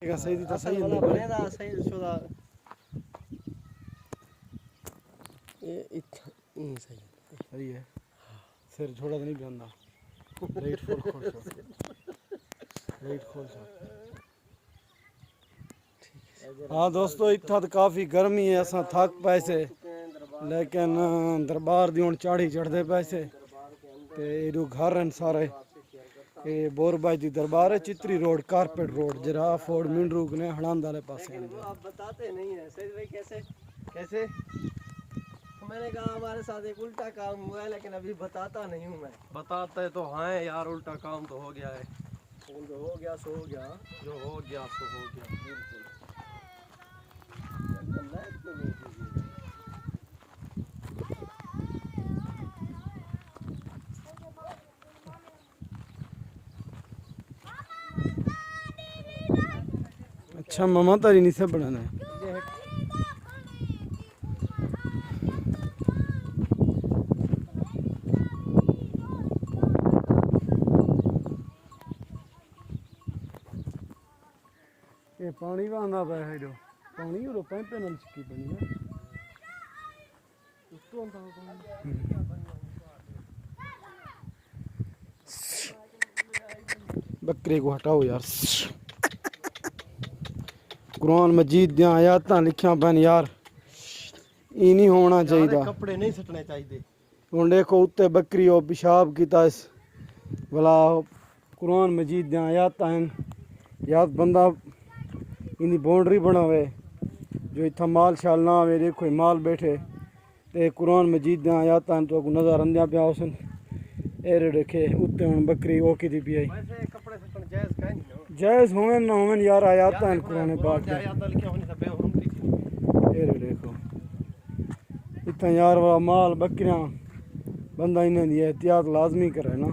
सही थी तो सही है बनेदा सही शुदा ये सही है सिर छोड़ा तो नहीं बंदा राइट फुल खोल राइट खोल हाँ दोस्तों इतना तो काफ़ी गर्मी है असा थक पैसे लेकिन दरबार दी हुण चाढ़ी चढ़ते पैसे ते एडू घर हैं सारे ये बोरबाई दी दरबार है चित्री रोड कारपेट रोड जरा फोर्ड मिंडरू ने हड़ांद वाले पास आप बताते नहीं है सही भाई कैसे कैसे मैंने कहा हमारे साथ एक उल्टा काम हुआ है लेकिन अभी बताता नहीं हूँ मैं बताते तो हैं यार उल्टा काम तो हो गया है जो हो गया सो हो गया जो हो गया सो हो गया बिल्कुल अच्छा मामा तारी नहीं से बनाना है ये पानी बहाना पे है जो पानी और पैंपे नाल चिक्की बनी है बकरे को हटाओ यार कुरान मजीद दियां आयातां लिखियां पैन यार ये नहीं होना चाहिए कपड़े नहीं सटने चाहिए हुण देखो उत्ते बकरी हो पेशाब कीता इस भला कुरान मजीद दियां आयातां हैं याद बंदा इनकी बाउंड्री बनावे जो इतना माल शाल ना आवे देखो माल बैठे ते कुरान मजीद दियां आयातां तो नज़र आंदियां पिया उसन एरे देखे उत्ते हुण बकरी ओ की पई वैसे कपड़े सटन जायज काहे नहीं ना जायज़ होवन ना होवन यार आयातां हैं कुरान पाक दे आयातां लिखिया होनी सब हुरमती थी एरे देखो इतना यार वाला माल बकरियां बंदा इन्हें दी एहतियात लाजमी करे ना